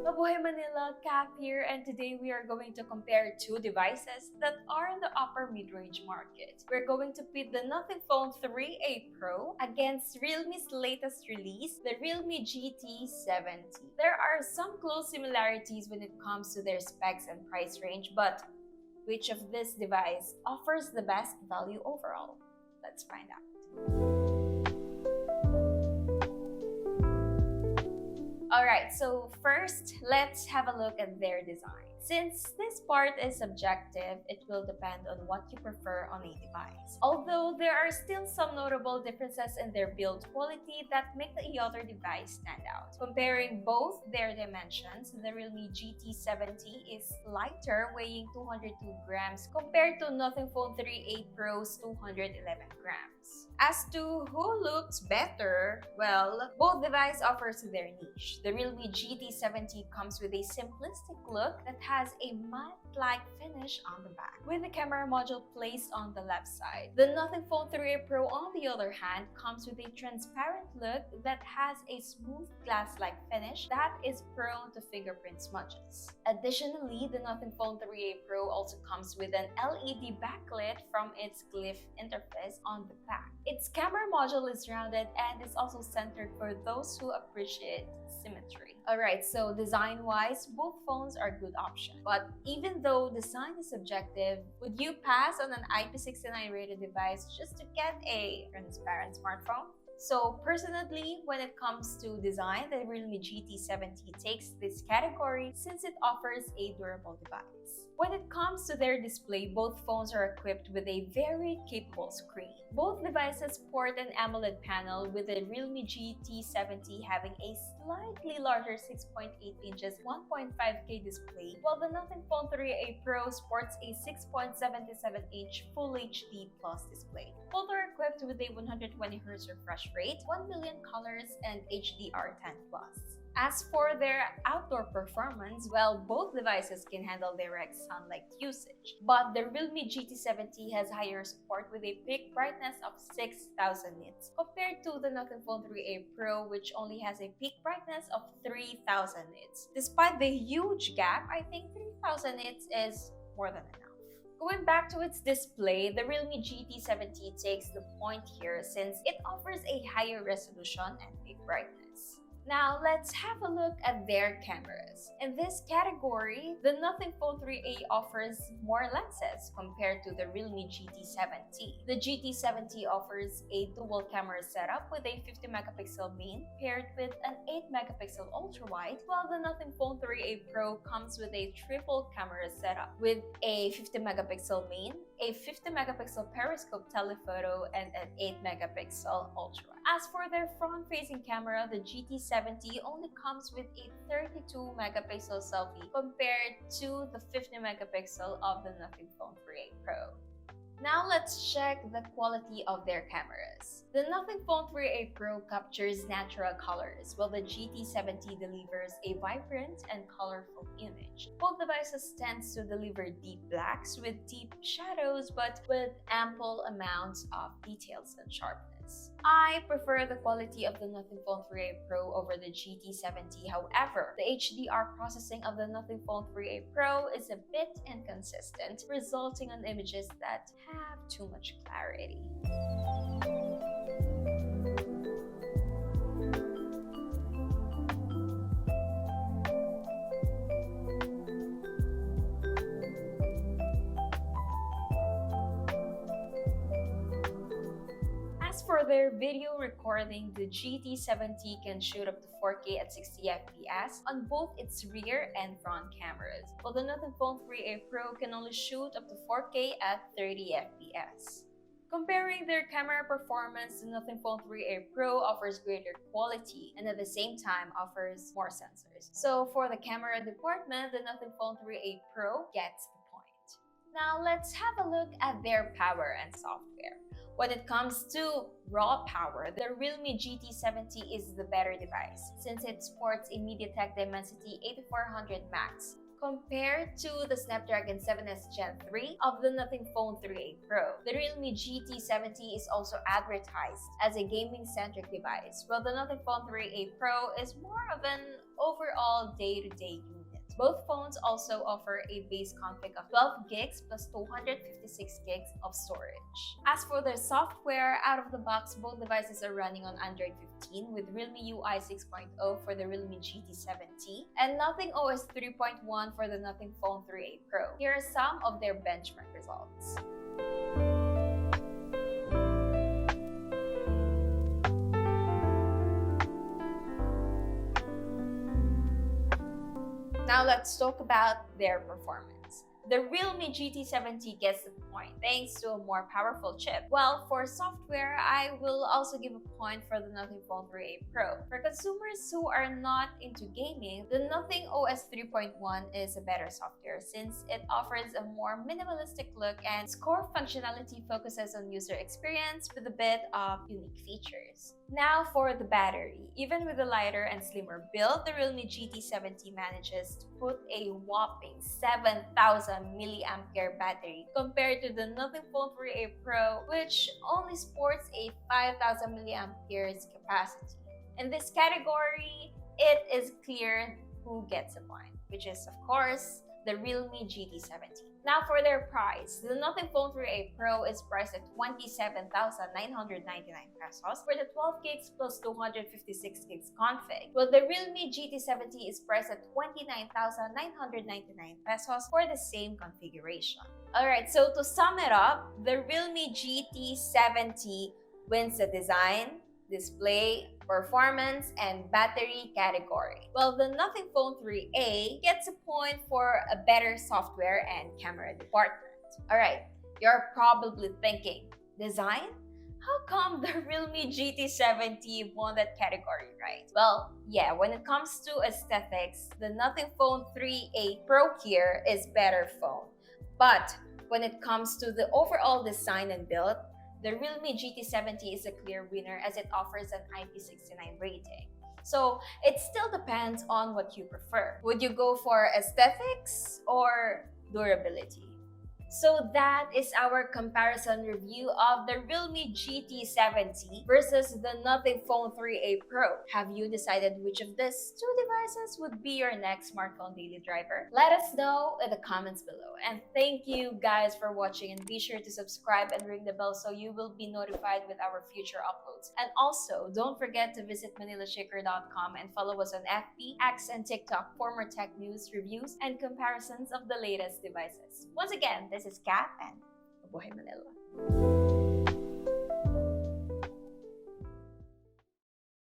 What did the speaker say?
Mabuhay Manila, Kath here, and today we are going to compare two devices that are in the upper mid-range market. We're going to pit the Nothing Phone 3A Pro against Realme's latest release, the Realme GT70. There are some close similarities when it comes to their specs and price range, but which of this device offers the best value overall? Let's find out. Alright, so first, let's have a look at their design. Since this part is subjective, it will depend on what you prefer on a device. Although there are still some notable differences in their build quality that make the other device stand out. Comparing both their dimensions, the Realme GT70 is lighter, weighing 202 grams compared to Nothing Phone 3A Pro's 211 grams. As to who looks better, well, both devices offers their niche. The Realme GT70 comes with a simplistic look that has a matte-like finish on the back, with the camera module placed on the left side. The Nothing Phone 3A Pro, on the other hand, comes with a transparent look that has a smooth glass-like finish that is prone to fingerprint smudges. Additionally, the Nothing Phone 3A Pro also comes with an LED backlit from its glyph interface on the back. Its camera module is rounded and is also centered for those who appreciate symmetry. Alright, so design-wise, both phones are good options. But even though design is subjective, would you pass on an IP69 rated device just to get a transparent smartphone? So personally, when it comes to design, the Realme GT70 takes this category since it offers a durable device. When it comes to their display, both phones are equipped with a very capable screen. Both devices sport an AMOLED panel, with the Realme GT70 having a slightly larger 6.8 inches 1.5K display, while the Nothing Phone 3A Pro sports a 6.77-inch Full HD Plus display. Both are equipped with a 120Hz refresh rate, 1 million colors, and HDR10+. As for their outdoor performance, well, both devices can handle direct sunlight usage. But the Realme GT70 has higher support with a peak brightness of 6000 nits compared to the Nothing Phone 3A Pro, which only has a peak brightness of 3000 nits. Despite the huge gap, I think 3000 nits is more than enough. Going back to its display, the Realme GT70 takes the point here since it offers a higher resolution and peak brightness. Now, let's have a look at their cameras. In this category, the Nothing Phone 3A offers more lenses compared to the Realme GT70. The GT70 offers a dual camera setup with a 50 megapixel main paired with an 8 megapixel ultra-wide, while the Nothing Phone 3A Pro comes with a triple camera setup with a 50 megapixel main, a 50 megapixel periscope telephoto, and an 8 megapixel ultra-wide. As for their front-facing camera, the GT70 only comes with a 32 megapixel selfie compared to the 50 megapixel of the Nothing Phone 3A Pro. Now let's check the quality of their cameras. The Nothing Phone 3A Pro captures natural colors, while the GT70 delivers a vibrant and colorful image. Both devices tend to deliver deep blacks with deep shadows, but with ample amounts of details and sharpness. I prefer the quality of the Nothing Phone 3A Pro over the GT70. However, the HDR processing of the Nothing Phone 3A Pro is a bit inconsistent, resulting in images that have too much clarity. As for their video recording, the GT70 can shoot up to 4K at 60 FPS on both its rear and front cameras, while the Nothing Phone 3A Pro can only shoot up to 4K at 30 FPS. Comparing their camera performance, the Nothing Phone 3A Pro offers greater quality and at the same time offers more sensors. So for the camera department, the Nothing Phone 3A Pro gets the point. Now let's have a look at their power and software. When it comes to raw power, the Realme GT70 is the better device since it sports a MediaTek Dimensity 8400 Max Compared to the Snapdragon 7S Gen 3 of the Nothing Phone 3A Pro, the Realme GT70 is also advertised as a gaming-centric device, while the Nothing Phone 3A Pro is more of an overall day-to-day unit. Both phones also offer a base config of 12 gigs plus 256 gigs of storage. As for their software, out of the box, both devices are running on Android 15 with Realme UI 6.0 for the Realme GT70 and Nothing OS 3.1 for the Nothing Phone 3A Pro. Here are some of their benchmark results. Now let's talk about their performance. The Realme GT70 gets the point thanks to a more powerful chip. Well, for software, I will also give a point for the Nothing Phone 3A Pro. For consumers who are not into gaming, the Nothing OS 3.1 is a better software since it offers a more minimalistic look and its core functionality focuses on user experience with a bit of unique features. Now for the battery. Even with a lighter and slimmer build, the Realme GT70 manages to put a whopping 7,000 mAh battery compared to the Nothing Phone 3A Pro, which only sports a 5,000 mAh capacity. In this category, it is clear who gets the point, which is of course the Realme GT70. Now for their price, the Nothing Phone 3A Pro is priced at 27,999 pesos for the 12 gigs plus 256 gigs config, while the Realme GT70 is priced at 29,999 pesos for the same configuration. Alright, so to sum it up, the Realme GT70 wins the design, display, performance, and battery category. While the Nothing Phone 3A gets a point for a better software and camera department. Alright, you're probably thinking, design? How come the Realme GT70 won that category, right? Well, yeah, when it comes to aesthetics, the Nothing Phone 3A Pro here is better phone. But when it comes to the overall design and build, the Realme GT70 is a clear winner as it offers an IP69 rating. So it still depends on what you prefer. Would you go for aesthetics or durability? So that is our comparison review of the Realme GT70 versus the Nothing Phone 3A Pro. Have you decided which of these two devices would be your next smartphone daily driver? Let us know in the comments below. And thank you guys for watching, and be sure to subscribe and ring the bell so you will be notified with our future uploads. And also, don't forget to visit manilashaker.com and follow us on FB, X, and TikTok for more tech news, reviews, and comparisons of the latest devices. Once again, this is Kat and Mabuhay Manila.